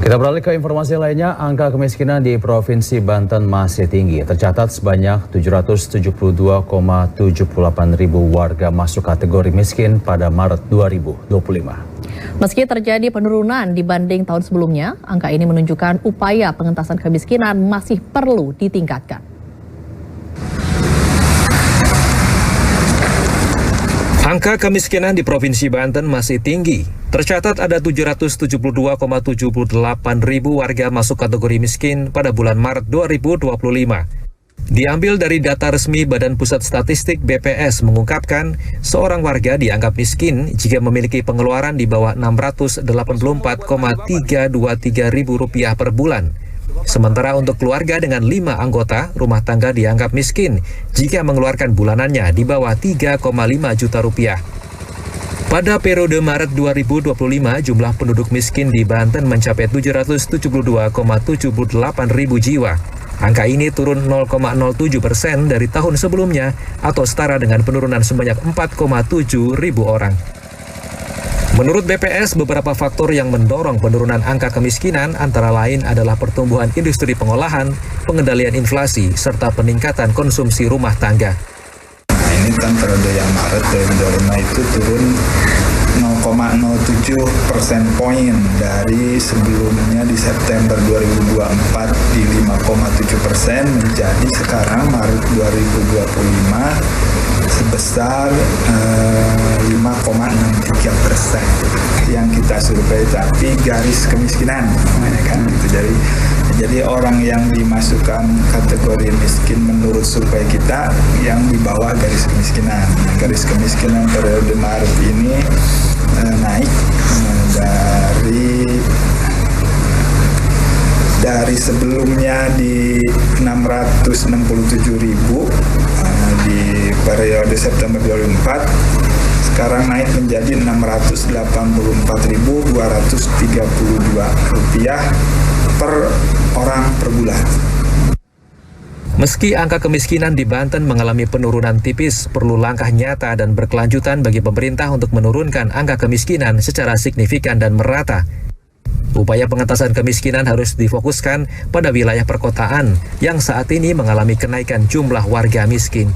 Kita beralih ke informasi lainnya, angka kemiskinan di Provinsi Banten masih tinggi. Tercatat sebanyak 772,78 ribu warga masuk kategori miskin pada Maret 2025. Meski terjadi penurunan dibanding tahun sebelumnya, angka ini menunjukkan upaya pengentasan kemiskinan masih perlu ditingkatkan. Angka kemiskinan di Provinsi Banten masih tinggi. Tercatat ada 772,78 ribu warga masuk kategori miskin pada bulan Maret 2025. Diambil dari data resmi Badan Pusat Statistik BPS mengungkapkan, seorang warga dianggap miskin jika memiliki pengeluaran di bawah Rp684,323 ribu per bulan. Sementara untuk keluarga dengan 5 anggota, rumah tangga dianggap miskin jika mengeluarkan bulanannya di bawah 3,5 juta rupiah. Pada periode Maret 2025, jumlah penduduk miskin di Banten mencapai 772,78 ribu jiwa. Angka ini turun 0,07% dari tahun sebelumnya atau setara dengan penurunan sebanyak 4,7 ribu orang. Menurut BPS, beberapa faktor yang mendorong penurunan angka kemiskinan antara lain adalah pertumbuhan industri pengolahan, pengendalian inflasi, serta peningkatan konsumsi rumah tangga. Ini kan periode yang Maret 2025 itu turun 0,07 persen poin dari sebelumnya di September 2024 di 5,7% menjadi sekarang Maret 2025 sebesar 5,63% yang kita survei, tapi garis kemiskinan kan gitu. Jadi orang yang dimasukkan kategori miskin menurut survei kita yang di bawah garis kemiskinan. Garis kemiskinan periode Maret ini naik dari sebelumnya di 667.000 di periode September 2004, sekarang naik menjadi Rp684.232 per orang per bulan. Meski angka kemiskinan di Banten mengalami penurunan tipis, perlu langkah nyata dan berkelanjutan bagi pemerintah untuk menurunkan angka kemiskinan secara signifikan dan merata. Upaya pengentasan kemiskinan harus difokuskan pada wilayah perkotaan yang saat ini mengalami kenaikan jumlah warga miskin.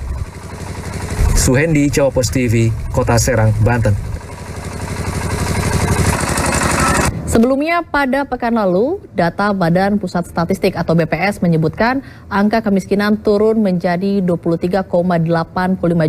Suhendi, Jawa Post TV, Kota Serang, Banten. Sebelumnya pada pekan lalu, data Badan Pusat Statistik atau BPS menyebutkan angka kemiskinan turun menjadi 23,85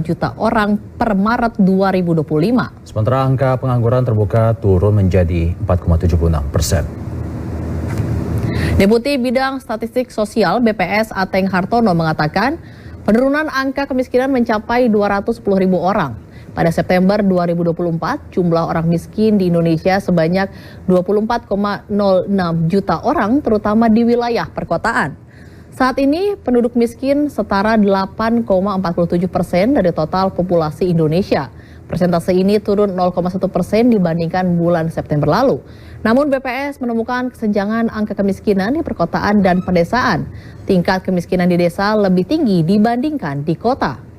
juta orang per Maret 2025. Sementara angka pengangguran terbuka turun menjadi 4,76%. Deputi Bidang Statistik Sosial BPS Ateng Hartono mengatakan, penurunan angka kemiskinan mencapai 210.000 orang. Pada September 2024, jumlah orang miskin di Indonesia sebanyak 24,06 juta orang, terutama di wilayah perkotaan. Saat ini, penduduk miskin setara 8,47% dari total populasi Indonesia. Persentase ini turun 0,1% dibandingkan bulan September lalu. Namun BPS menemukan kesenjangan angka kemiskinan di perkotaan dan pedesaan. Tingkat kemiskinan di desa lebih tinggi dibandingkan di kota.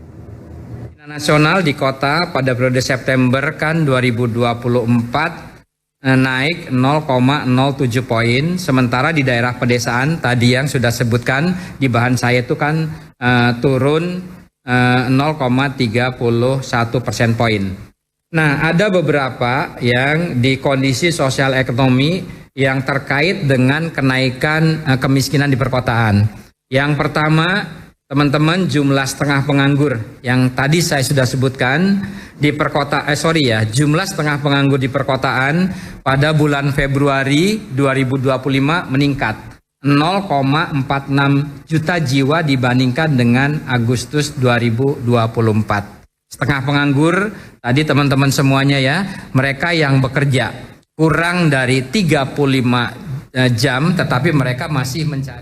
Nasional di kota pada periode September kan 2024 naik 0,07 poin, sementara di daerah pedesaan tadi yang sudah sebutkan di bahan saya itu kan turun 0,31 persen poin. Nah, ada beberapa yang di kondisi sosial ekonomi yang terkait dengan kenaikan kemiskinan di perkotaan. Yang pertama, teman-teman, jumlah setengah penganggur yang tadi saya sudah sebutkan di jumlah setengah penganggur di perkotaan pada bulan Februari 2025 meningkat 0,46 juta jiwa dibandingkan dengan Agustus 2024. Setengah penganggur tadi teman-teman semuanya ya, mereka yang bekerja kurang dari 35 jam tetapi mereka masih mencari